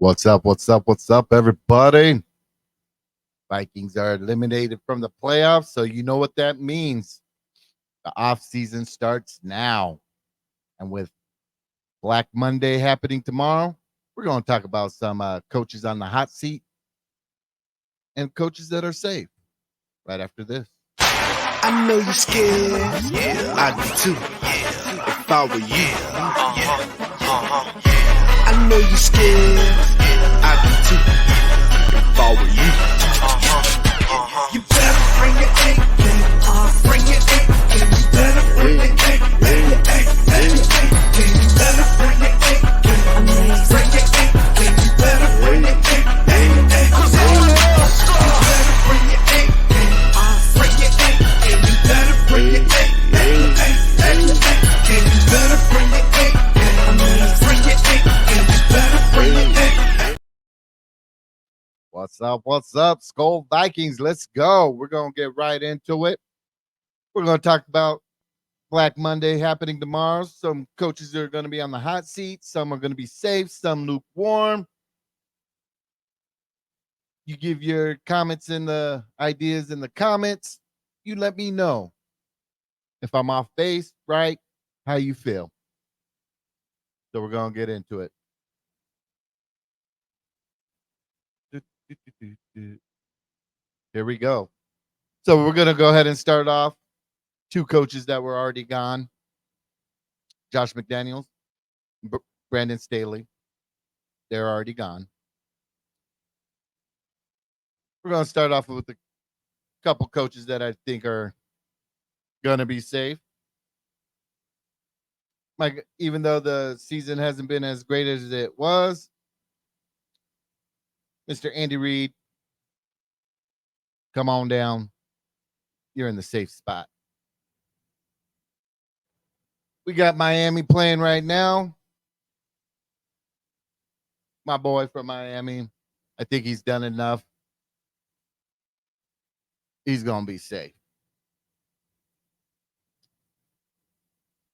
What's up? What's up? What's up, everybody? Vikings are eliminated from the playoffs, so you know what that means. The off season starts now. And with Black Monday happening tomorrow, we're going to talk about some coaches on the hot seat and coaches that are safe right after this. I know you're scared. Yeah, I'd be too. If I were you. I know you're scared. I'd be too. If I were you. You better bring your A game. Bring your A game. You better bring your A game. Bring your A game. You better bring your A game. Bring your A game. You better bring your A game. 'Cause all of us, you better bring your A game. Bring your A game. You better bring your A game. You better bring your A game. Bring your A game. You better bring your A game. What's up? What's up, Skull Vikings? Let's go. We're going to get right into it. We're going to talk about Black Monday happening tomorrow. Some coaches are going to be on the hot seat. Some are going to be safe. Some lukewarm. You give your comments and the ideas in the comments. You let me know if I'm off base, right? How you feel. So we're going to get into it. Here we go. So we're going to go ahead and start off. Two coaches that were already gone. Josh McDaniels, Brandon Staley. They're already gone. We're going to start off with a couple coaches that I think are going to be safe. Like, even though the season hasn't been as great as it was, Mr. Andy Reid, come on down. You're in the safe spot. We got Miami playing right now. My boy from Miami, I think he's done enough. He's going to be safe.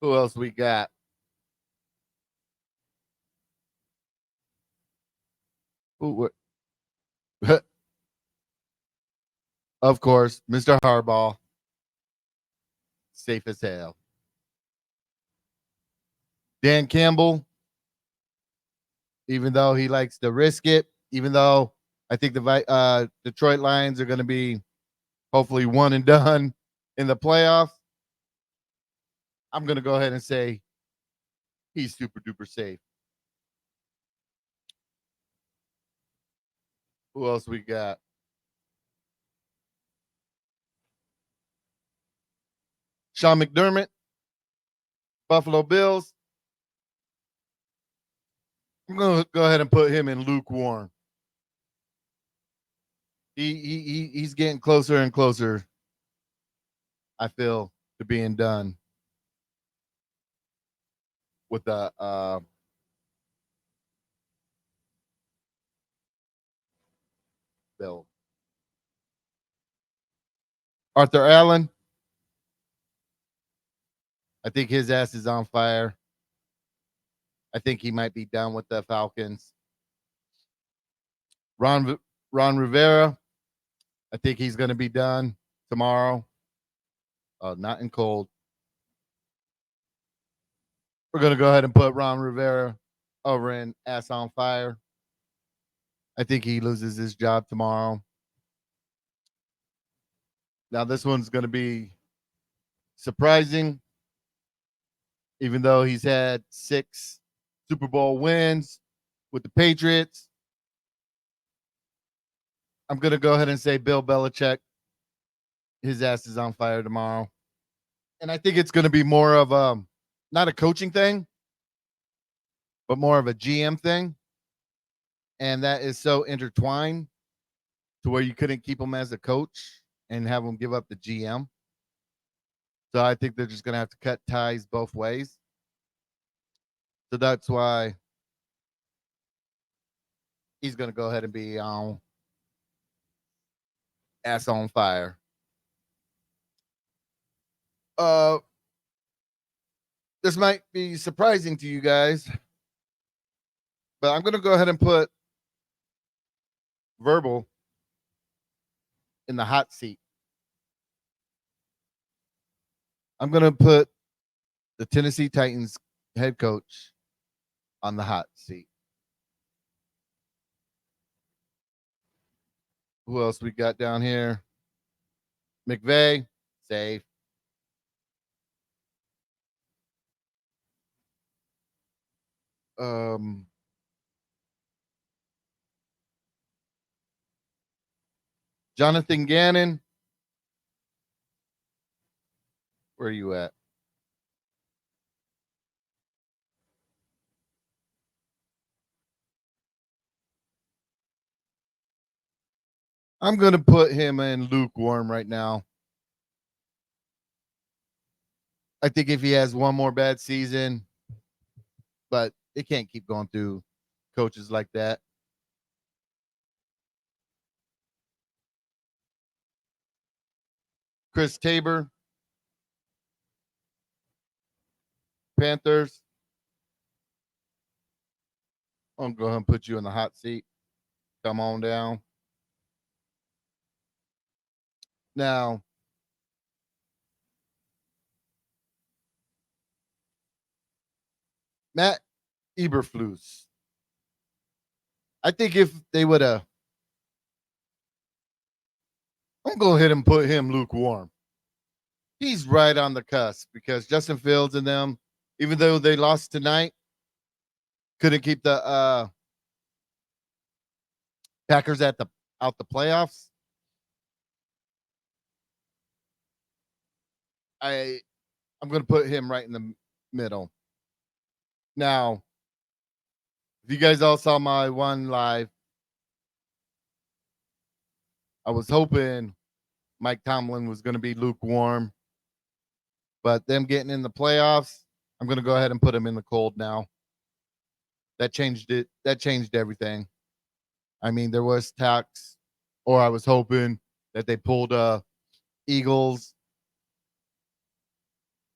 Who else we got? Of course, Mr. Harbaugh. Safe as hell. Dan Campbell, even though he likes to risk it, even though I think the Detroit Lions are going to be hopefully one and done in the playoffs, I'm going to go ahead and say he's super duper safe. Who else we got? Sean McDermott, Buffalo Bills. I'm going to go ahead and put him in lukewarm. He's getting closer and closer, I feel, to being done with the Bill. Arthur Allen, I think his ass is on fire. I think he might be done with the Falcons. Ron Rivera, I think he's going to be done tomorrow. Not in cold. We're going to go ahead and put Ron Rivera over in ass on fire. I think he loses his job tomorrow. Now, this one's going to be surprising, even though he's had 6 Super Bowl wins with the Patriots. I'm going to go ahead and say Bill Belichick. His ass is on fire tomorrow. And I think it's going to be more of not a coaching thing, but more of a GM thing. And that is so intertwined to where you couldn't keep him as a coach and have him give up the GM. So I think they're just going to have to cut ties both ways. So that's why he's going to go ahead and be on ass on fire. This might be surprising to you guys, but I'm going to go ahead and put Verbal in the hot seat. I'm going to put the Tennessee Titans head coach on the hot seat. Who else we got down here? McVay, safe. Um, Jonathan Gannon, where are you at? I'm going to put him in lukewarm right now. I think if he has one more bad season, but it can't keep going through coaches like that. Chris Tabor, Panthers. I'm going to put you in the hot seat. Come on down. Now, Matt Eberflus. I think if they would have, I'm going to hit and put him lukewarm. He's right on the cusp because Justin Fields and them, even though they lost tonight, couldn't keep the Packers at the out the playoffs. I'm going to put him right in the middle. Now, if you guys all saw my one live, I was hoping Mike Tomlin was going to be lukewarm, but them getting in the playoffs, I'm going to go ahead and put him in the cold now. That changed it. That changed everything. I mean, there was talks, or I was hoping that they pulled Eagles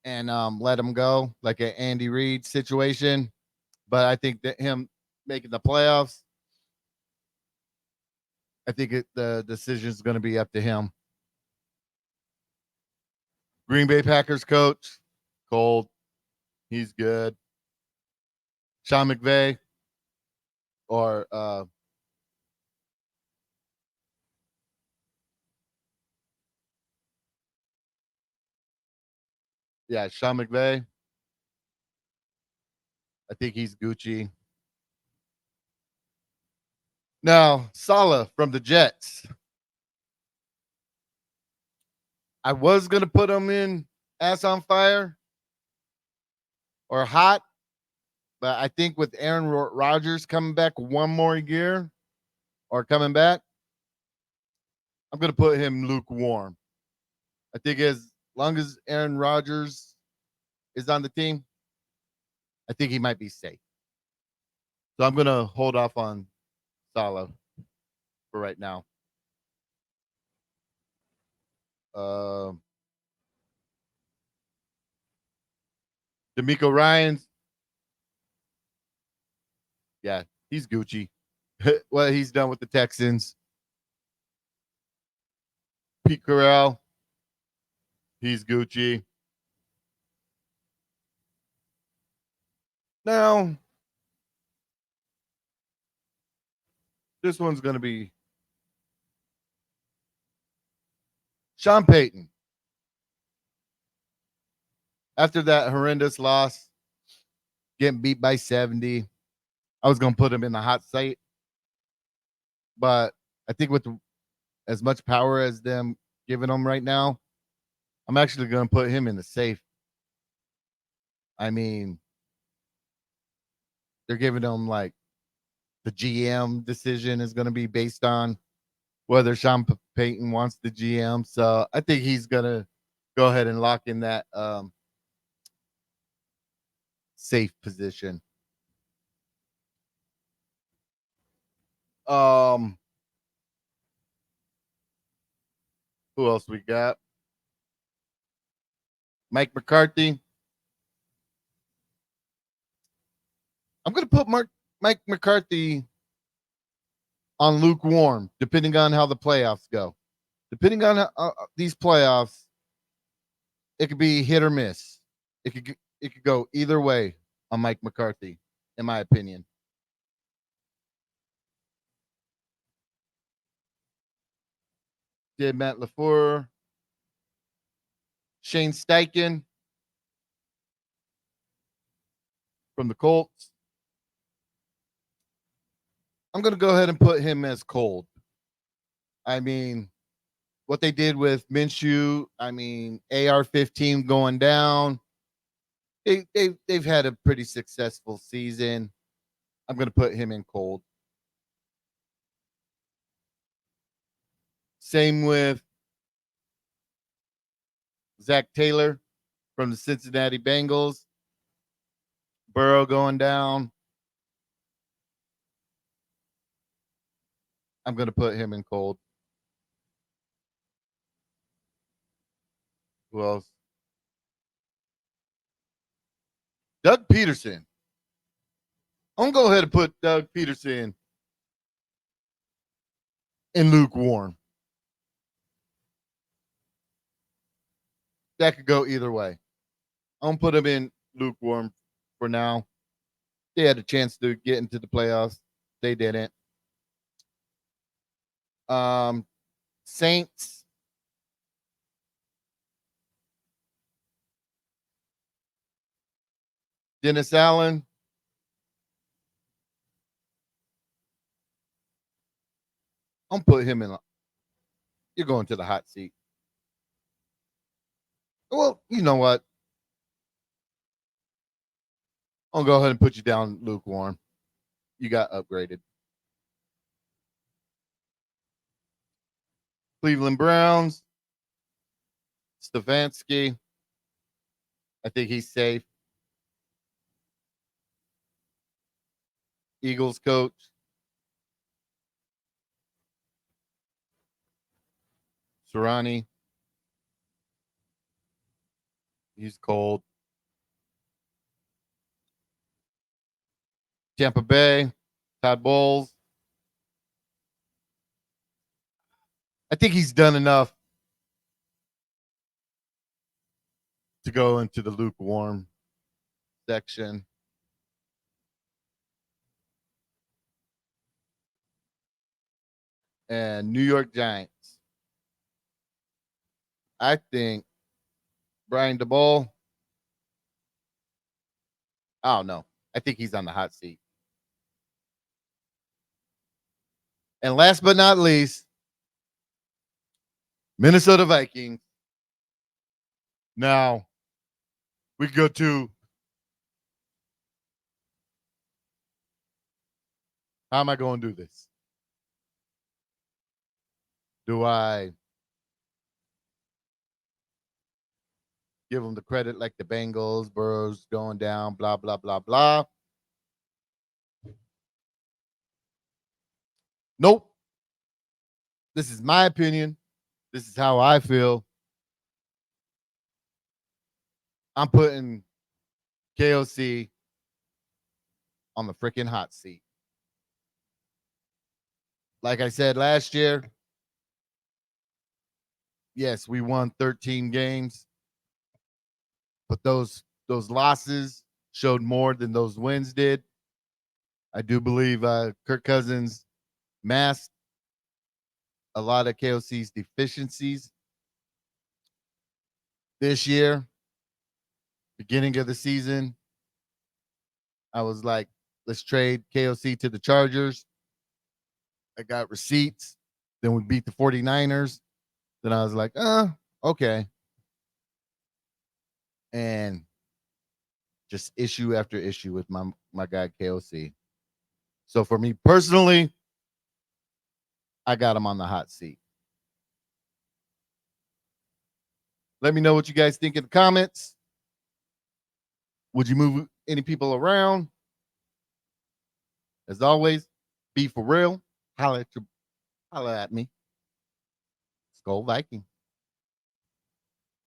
and let him go, like an Andy Reid situation. But I think that him making the playoffs, I think the decision is going to be up to him. Green Bay Packers coach, cold. He's good. Sean McVay or yeah, Sean McVay. I think he's Gucci. Now, Salah from the Jets. I was gonna put him in ass on fire or hot, but I think with Aaron Rodgers coming back one more year or coming back, I'm gonna put him lukewarm. I think as long as Aaron Rodgers is on the team, I think he might be safe. So I'm gonna hold off on Salah for right now. Uh, D'Amico Ryans, yeah, he's Gucci. What he's done with the Texans. Pete Carroll, he's Gucci. Now, this one's going to be Sean Payton. After that horrendous loss, getting beat by 70, I was going to put him in the hot seat. But I think with as much power as them giving him right now, I'm actually going to put him in the safe. I mean, they're giving him like the GM decision is going to be based on whether Sean Payton wants the GM. So I think he's going to go ahead and lock in that safe position. Um, who else we got? Mike McCarthy. I'm going to put Mike McCarthy on lukewarm, depending on how the playoffs go. Depending on these playoffs, it could be hit or miss. It could go either way on Mike McCarthy, in my opinion. Did Matt LaFleur, Shane Steichen from the Colts. I'm going to go ahead and put him as cold. I mean, what they did with Minshew, I mean, AR-15 going down. They've had a pretty successful season. I'm going to put him in cold. Same with Zach Taylor from the Cincinnati Bengals. Burrow going down. I'm going to put him in cold. Who else? Doug Peterson. I'm going to go ahead and put Doug Peterson in lukewarm. That could go either way. I'm going to put him in lukewarm for now. They had a chance to get into the playoffs. They didn't. Saints. Dennis Allen. I'm put him in. You're going to the hot seat. Well, you know what? I'll go ahead and put you down lukewarm. You got upgraded. Cleveland Browns. Stefanski. I think he's safe. Eagles coach. Sirianni. He's cold. Tampa Bay. Todd Bowles. I think he's done enough to go into the lukewarm section. And New York Giants. I think Brian DeBoll. I don't know. I think he's on the hot seat. And last but not least, Minnesota Vikings. Now, we go to how am I going to do this? Do I give them the credit like the Bengals, Burrows going down, blah, blah, blah, blah? Nope. This is my opinion. This is how I feel. I'm putting KOC on the freaking hot seat. Like I said last year, yes, we won 13 games, but those losses showed more than those wins did. I do believe Kirk Cousins masked a lot of KOC's deficiencies this year. Beginning of the season, I was like, let's trade KOC to the Chargers. I got receipts. Then we beat the 49ers. Then I was like, okay. And just issue after issue with my guy KOC. So for me personally, I got him on the hot seat. Let me know what you guys think in the comments. Would you move any people around? As always, be for real. Holla at me. Skull Viking.